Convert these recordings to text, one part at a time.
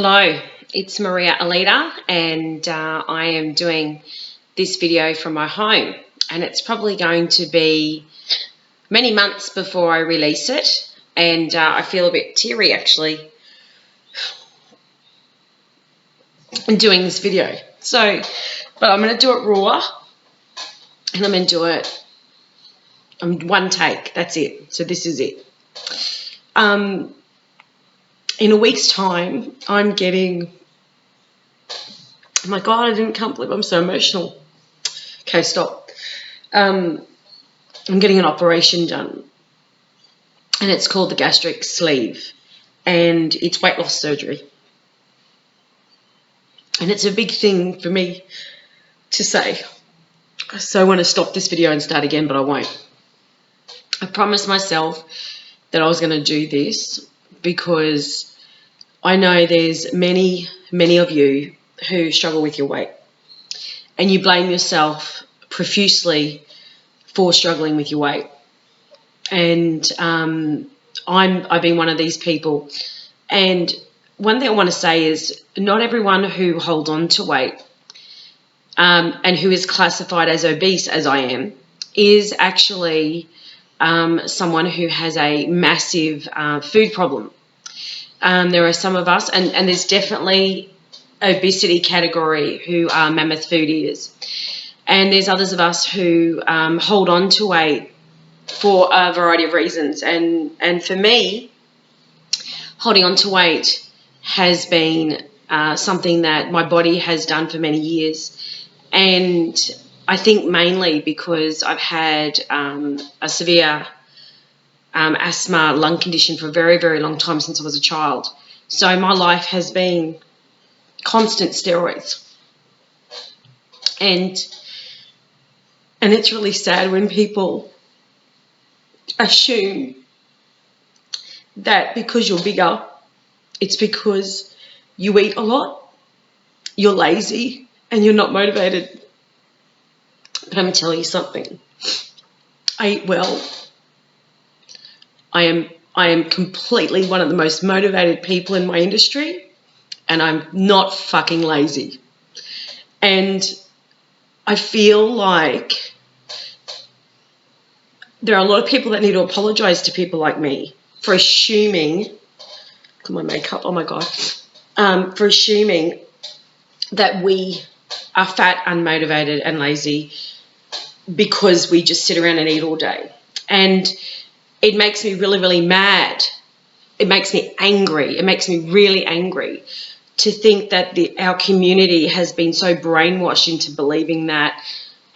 Hello, it's Elita, and I am doing this video from my home, and it's probably going to be many months before I release it, and I feel a bit teary actually in doing this video. But I'm going to do it raw, and I'm going to do it one take. That's it. So this is it. In a week's time, I'm getting, oh my God, I can't believe I'm so emotional. Okay, stop. I'm getting an operation done, and it's called the Gastric Sleeve, and it's weight loss surgery. And it's a big thing for me to say. So I want to stop this video and start again, but I won't. I promised myself that I was going to do this because I know there's many of you who struggle with your weight, and you blame yourself profusely for struggling with your weight. And I've been one of these people. And one thing I want to say is not everyone who holds on to weight and who is classified as obese, as I am, is actually someone who has a massive food problem. There are some of us, and there's definitely obesity category who are mammoth food eaters. And there's others of us who hold on to weight for a variety of reasons. And for me, holding on to weight has been something that my body has done for many years. And I think mainly because I've had a severe asthma lung condition for a very long time since I was a child. So my life has been constant steroids. And it's really sad when people assume that because you're bigger, it's because you eat a lot, you're lazy, and you're not motivated. But I'm going to tell you something. I eat well. I am completely one of the most motivated people in my industry, and I'm not fucking lazy. And I feel like there are a lot of people that need to apologize to people like me for assuming, look at my makeup, oh my God, for assuming that we are fat, unmotivated, and lazy because we just sit around and eat all day. And it makes me really mad. It makes me angry. It makes me really angry to think that our community has been so brainwashed into believing that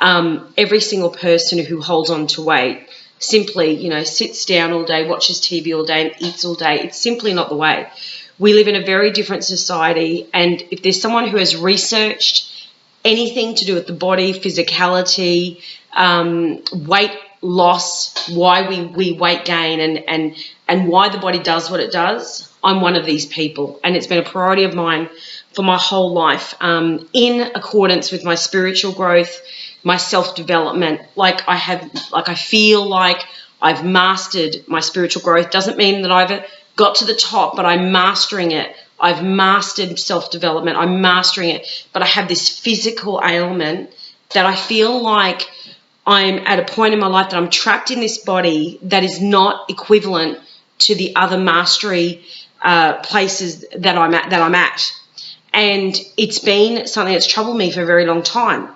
every single person who holds on to weight simply, sits down all day, watches TV all day, and eats all day. It's simply not the way. We live in a very different society, and if there's someone who has researched anything to do with the body, physicality, weight loss, why we weight gain, and why the body does what it does, I'm one of these people. And it's been a priority of mine for my whole life, in accordance with my spiritual growth, my self-development. I feel like I've mastered my spiritual growth. Doesn't mean that I've got to the top, but I'm mastering it. I've mastered self-development. I'm mastering it. But I have this physical ailment that I feel like I'm at a point in my life that I'm trapped in this body that is not equivalent to the other mastery places that I'm at. And it's been something that's troubled me for a very long time.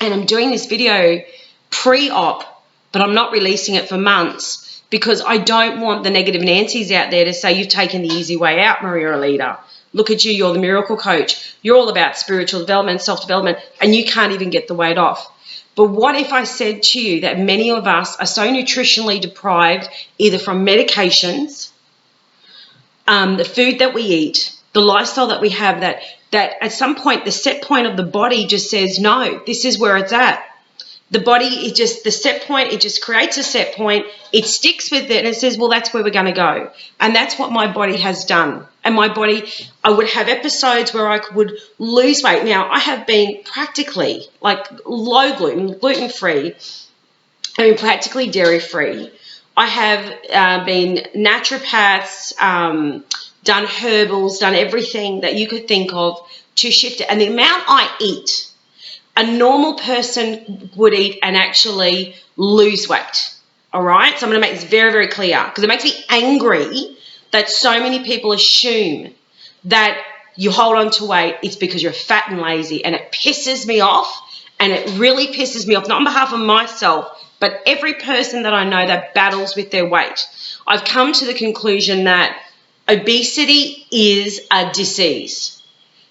And I'm doing this video pre-op, but I'm not releasing it for months because I don't want the negative Nancy's out there to say, you've taken the easy way out, Elita. Look at you, you're the miracle coach. You're all about spiritual development, self-development, and you can't even get the weight off. But what if I said to you that many of us are so nutritionally deprived, either from medications, the food that we eat, the lifestyle that we have, that at some point the set point of the body just says, no, this is where it's at. The body is just the set point. It just creates a set point. It sticks with it and it says, well, that's where we're going to go. And that's what my body has done. And my body, I would have episodes where I would lose weight. Now, I have been practically like low gluten, gluten-free. I mean, practically dairy-free. I have been naturopaths, done herbals, done everything that you could think of to shift it. And the amount I eat, a normal person would eat and actually lose weight. All right? So I'm going to make this very, very clear, because it makes me angry that so many people assume that you hold on to weight, it's because you're fat and lazy, and it pisses me off, and it really pisses me off, not on behalf of myself, but every person that I know that battles with their weight. I've come to the conclusion that obesity is a disease.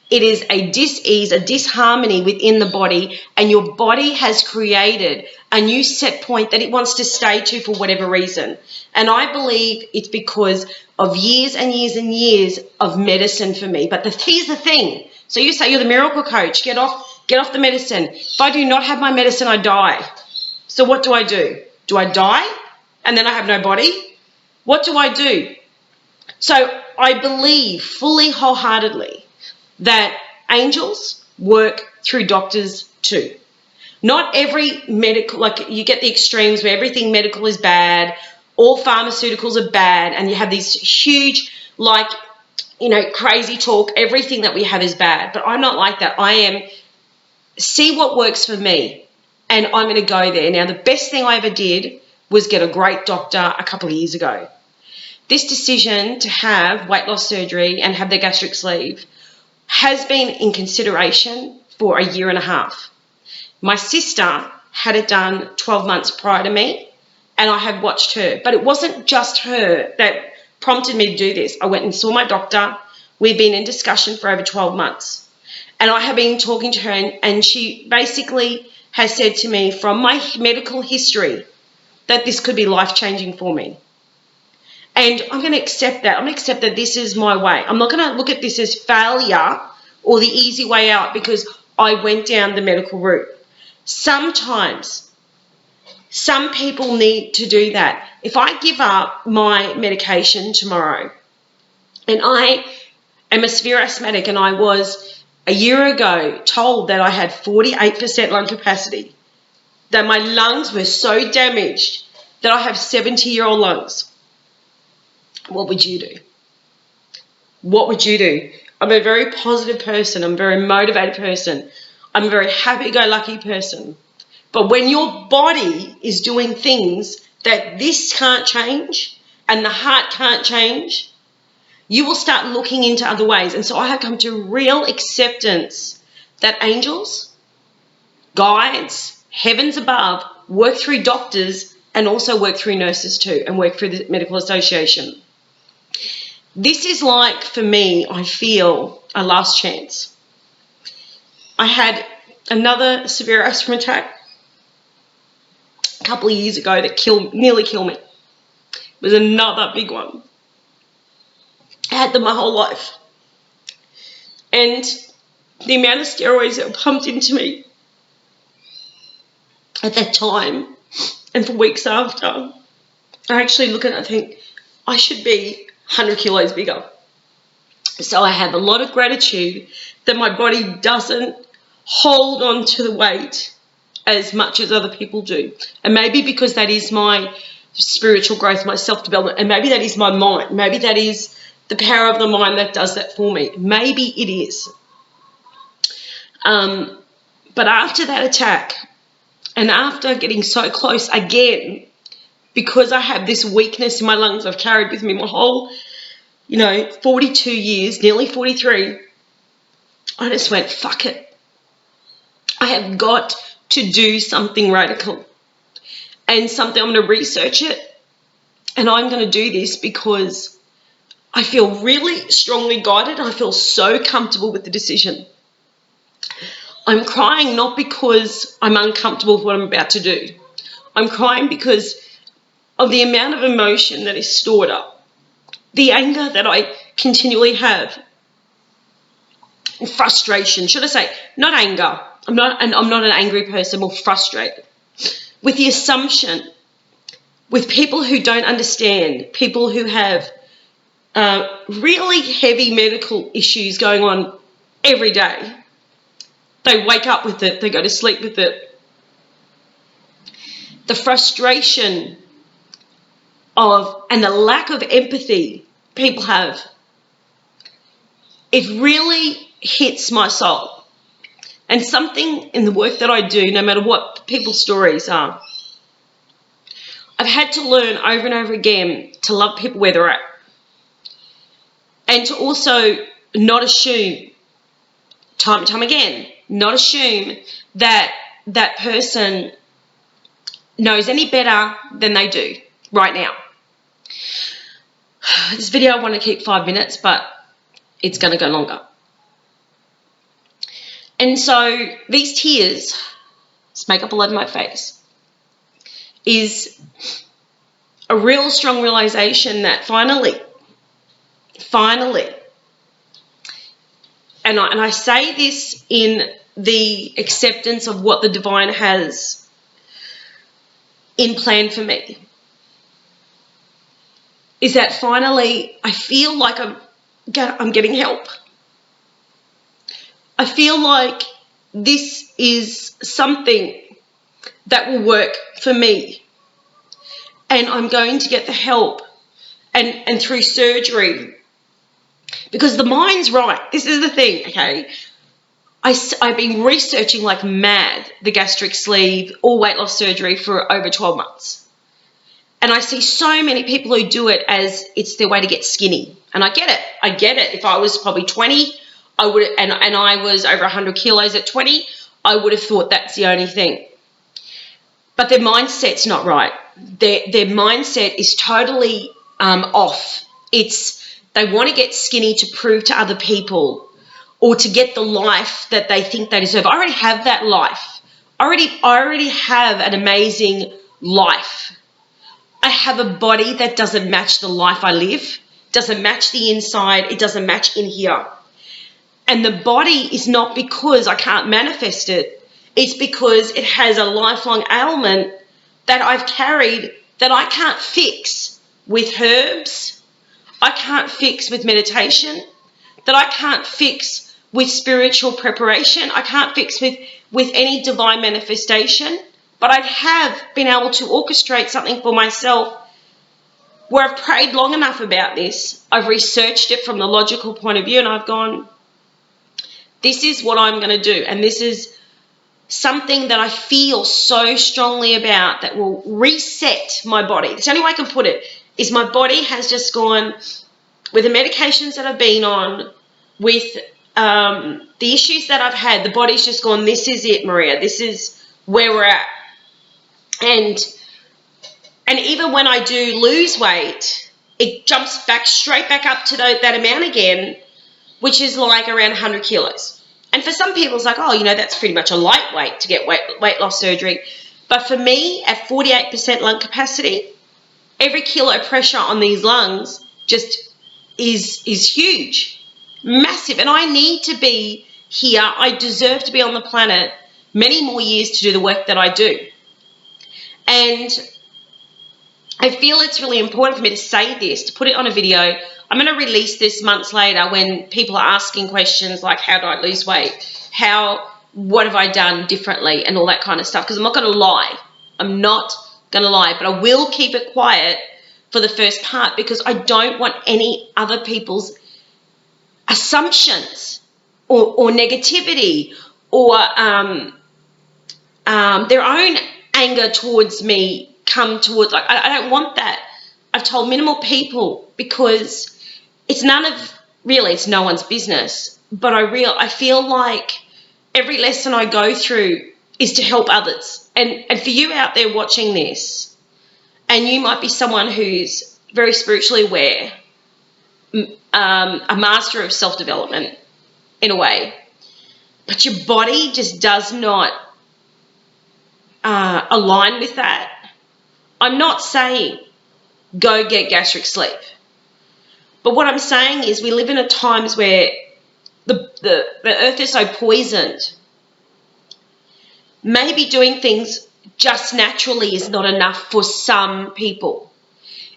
It is a dis-ease, a disharmony within the body, and your body has created a new set point that it wants to stay to for whatever reason. And I believe it's because of years and years and years of medicine for me. But here's the thing. So you say you're the miracle coach. Get off the medicine. If I do not have my medicine, I die. So what do? Do I die and then I have no body? What do I do? So I believe fully, wholeheartedly, that angels work through doctors too. Not every medical, like you get the extremes where everything medical is bad, all pharmaceuticals are bad, and you have these huge, like, crazy talk, everything that we have is bad. But I'm not like that. I am, see what works for me, and I'm going to go there. Now, the best thing I ever did was get a great doctor a couple of years ago. This decision to have weight loss surgery and have the gastric sleeve has been in consideration for a year and a half. My sister had it done 12 months prior to me, and I have watched her. But it wasn't just her that prompted me to do this. I went and saw my doctor. We've been in discussion for over 12 months. And I have been talking to her, and she basically has said to me from my medical history that this could be life-changing for me. And I'm going to accept that. I'm going to accept that this is my way. I'm not going to look at this as failure or the easy way out because I went down the medical route. Sometimes some people need to do that. If I give up my medication tomorrow, and I am a severe asthmatic, and I was a year ago told that I had 48% lung capacity, that my lungs were so damaged that I have 70-year-old lungs, what would you do? What would you do? I'm a very positive person. I'm a very motivated person. I'm a very happy-go-lucky person. But when your body is doing things that this can't change and the heart can't change, you will start looking into other ways. And so I have come to real acceptance that angels, guides, heavens above, work through doctors and also work through nurses too, and work through the medical association. This is like, for me, I feel, a last chance. I had another severe asthma attack a couple of years ago that nearly killed me. It was another big one. I had them my whole life. And the amount of steroids that were pumped into me at that time and for weeks after, I actually look at it and think, I should be 100 kilos bigger. So I have a lot of gratitude that my body doesn't hold on to the weight as much as other people do. And maybe because that is my spiritual growth, my self-development, and maybe that is my mind. Maybe that is the power of the mind that does that for me. Maybe it is. But after that attack, and after getting so close again, because I have this weakness in my lungs I've carried with me my whole, 42 years, nearly 43, I just went, fuck it. I have got to do something radical and something. I'm going to research it, and I'm going to do this because I feel really strongly guided. I feel so comfortable with the decision. I'm crying not because I'm uncomfortable with what I'm about to do. I'm crying because of the amount of emotion that is stored up, the anger that I continually have, and frustration. Should I say, not anger. I'm not an angry person, more frustrated with the assumption, with people who don't understand, people who have really heavy medical issues going on every day. They wake up with it, they go to sleep with it. The frustration and the lack of empathy people have it really hits my soul. And something in the work that I do, no matter what people's stories are, I've had to learn over and over again to love people where they're at. And to also not assume, time and time again, not assume that that person knows any better than they do right now. This video I want to keep 5 minutes, but it's going to go longer. And so these tears, this makeup all over my face, is a real strong realization that finally, and I say this in the acceptance of what the divine has in plan for me, is that finally I feel like I'm getting help. I feel like this is something that will work for me, and I'm going to get the help and through surgery, because the mind's right. This is the thing, okay? I've been researching like mad the gastric sleeve or weight loss surgery for over 12 months. And I see so many people who do it as it's their way to get skinny. And I get it. If I was probably 20, I would, and I was over 100 kilos at 20, I would have thought that's the only thing. But their mindset's not right. Their mindset is totally off. They want to get skinny to prove to other people, or to get the life that they think they deserve. I already have that life. I already have an amazing life. I have a body that doesn't match the life I live, doesn't match the inside, it doesn't match in here. And the body is not because I can't manifest it. It's because it has a lifelong ailment that I've carried that I can't fix with herbs, I can't fix with meditation, that I can't fix with spiritual preparation, I can't fix with any divine manifestation. But I have been able to orchestrate something for myself where I've prayed long enough about this, I've researched it from the logical point of view, and I've gone, this is what I'm going to do. And this is something that I feel so strongly about that will reset my body. The only way I can put it is my body has just gone, with the medications that I've been on, with the issues that I've had, the body's just gone, this is it, Maria. This is where we're at. And even when I do lose weight, it jumps back straight back up to that amount again, which is like around 100 kilos. And for some people, it's like, oh, that's pretty much a lightweight to get weight loss surgery. But for me, at 48% lung capacity, every kilo pressure on these lungs just is huge, massive. And I need to be here. I deserve to be on the planet many more years to do the work that I do. And I feel it's really important for me to say this, to put it on a video. I'm going to release this months later when people are asking questions like, how do I lose weight? What have I done differently? And all that kind of stuff. Because I'm not going to lie. I'm not going to lie. But I will keep it quiet for the first part, because I don't want any other people's assumptions or negativity or their own anger towards me come towards, like, I don't want that. I've told minimal people, because it's it's no one's business. But I feel like every lesson I go through is to help others. And for you out there watching this, and you might be someone who's very spiritually aware, a master of self-development in a way, but your body just does not align with that, I'm not saying go get gastric sleeve. But what I'm saying is we live in a times where the earth is so poisoned. Maybe doing things just naturally is not enough for some people.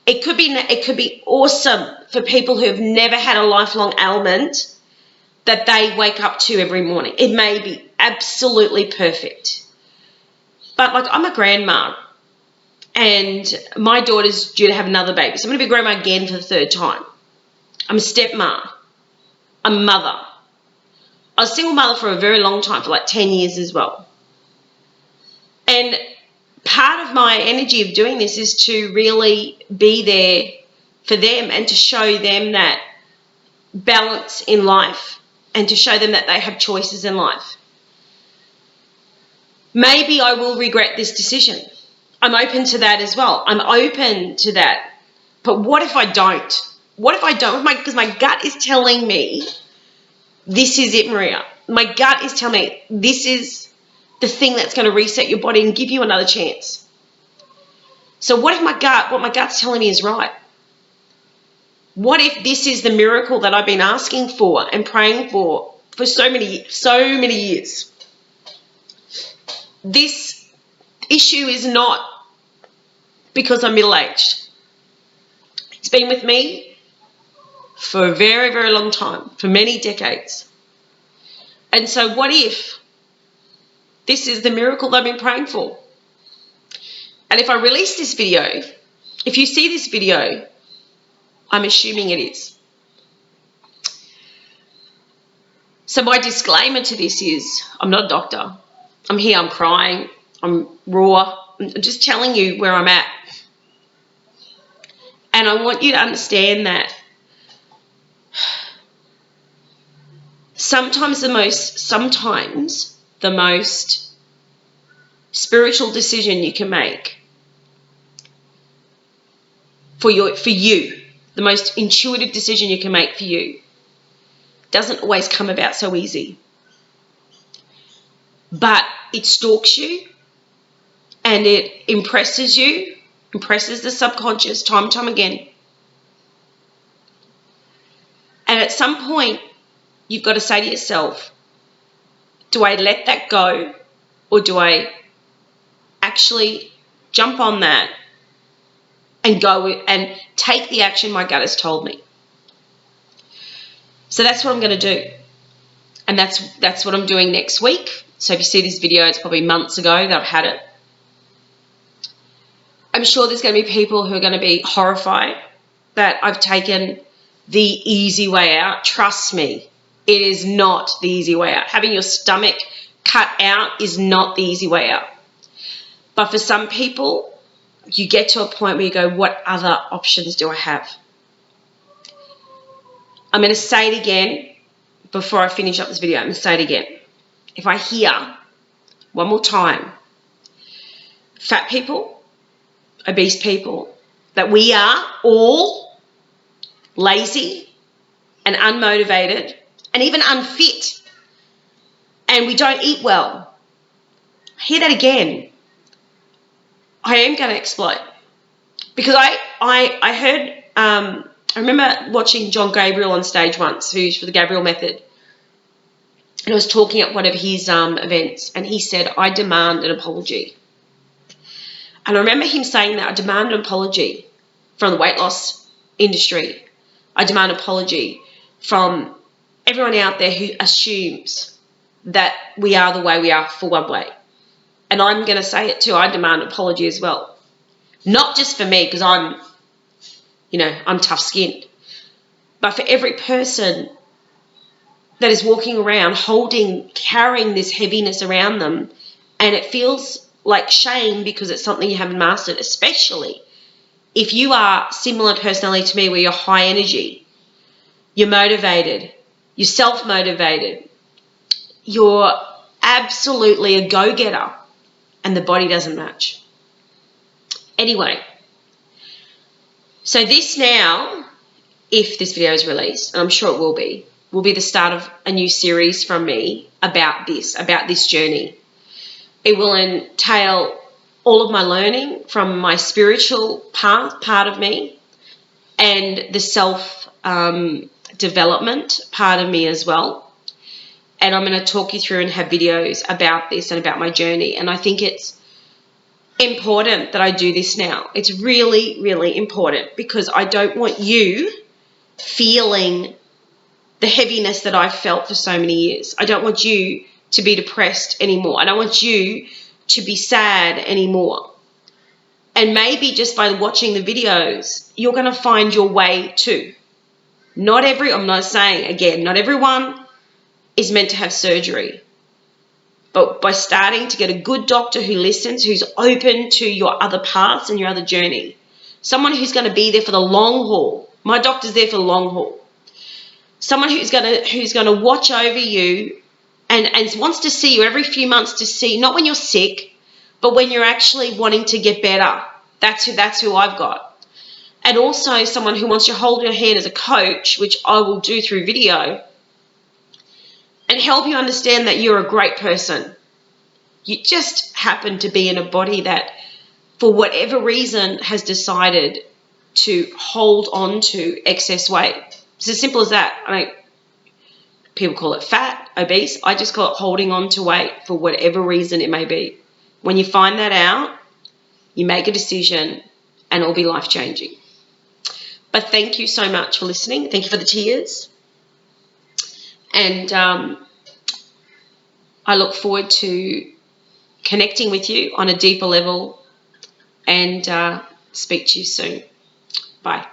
It could be awesome for people who have never had a lifelong ailment that they wake up to every morning. It may be absolutely perfect. But like, I'm a grandma, and my daughter's due to have another baby. So I'm going to be grandma again for the third time. I'm a stepma. a mother. I was a single mother for a very long time, for like 10 years as well. And part of my energy of doing this is to really be there for them and to show them that balance in life and to show them that they have choices in life. Maybe I will regret this decision. I'm open to that as well. I'm open to that. But what if I don't? What if I don't? Because my gut is telling me, this is it, Maria. My gut is telling me this is the thing that's going to reset your body and give you another chance. So what if what my gut's telling me is right? What if this is the miracle that I've been asking for and praying for so many years? This issue is not because I'm middle-aged. It's been with me for a very, very long time, for many decades. And so what if this is the miracle that I've been praying for? And if I release this video, if you see this video, I'm assuming it is. So my disclaimer to this is, I'm not a doctor. I'm here, I'm crying, I'm raw. I'm just telling you where I'm at. And I want you to understand that sometimes the most spiritual decision you can make for you, the most intuitive decision you can make for you, doesn't always come about so easy. But it stalks you and it impresses the subconscious time and time again. And at some point, you've got to say to yourself, do I let that go, or do I actually jump on that and go and take the action my gut has told me? So that's what I'm going to do. And that's what I'm doing next week. So if you see this video, it's probably months ago that I've had it. I'm sure there's going to be people who are going to be horrified that I've taken the easy way out. Trust me, it is not the easy way out. Having your stomach cut out is not the easy way out. But for some people, you get to a point where you go, what other options do I have? I'm going to say it again before I finish up this video. I'm going to say it again. If I hear one more time, fat people, obese people, that we are all lazy and unmotivated and even unfit, and we don't eat well, hear that again, I am going to explode. Because I heard, I remember watching John Gabriel on stage once, who's for the Gabriel Method, and I was talking at one of his events, and he said, I demand an apology. And I remember him saying that, I demand an apology from the weight loss industry. I demand an apology from everyone out there who assumes that we are the way we are for one way. And I'm going to say it too, I demand an apology as well. Not just for me, because I'm tough-skinned, but for every person that is walking around carrying this heaviness around them, and it feels like shame because it's something you haven't mastered, especially if you are similar personality to me, where you're high energy, you're motivated, you're self-motivated, you're absolutely a go-getter, and the body doesn't match. Anyway, so this now, if this video is released, and I'm sure it will be the start of a new series from me about this journey. It will entail all of my learning from my spiritual part of me, and the self-development part of me as well. And I'm going to talk you through and have videos about this and about my journey. And I think it's important that I do this now. It's really, really important, because I don't want you feeling the heaviness that I've felt for so many years. I don't want you to be depressed anymore. I don't want you to be sad anymore. And maybe just by watching the videos, you're going to find your way too. I'm not saying, again, not everyone is meant to have surgery. But by starting to get a good doctor who listens, who's open to your other paths and your other journey, someone who's going to be there for the long haul. My doctor's there for the long haul. Someone who's going to watch over you and wants to see you every few months to see, not when you're sick, but when you're actually wanting to get better. That's who I've got. And also someone who wants to hold your hand as a coach, which I will do through video, and help you understand that you're a great person. You just happen to be in a body that, for whatever reason, has decided to hold on to excess weight. It's as simple as that. I mean, people call it fat, obese. I just call it holding on to weight for whatever reason it may be. When you find that out, you make a decision and it will be life-changing. But thank you so much for listening. Thank you for the tears. And I look forward to connecting with you on a deeper level and speak to you soon. Bye.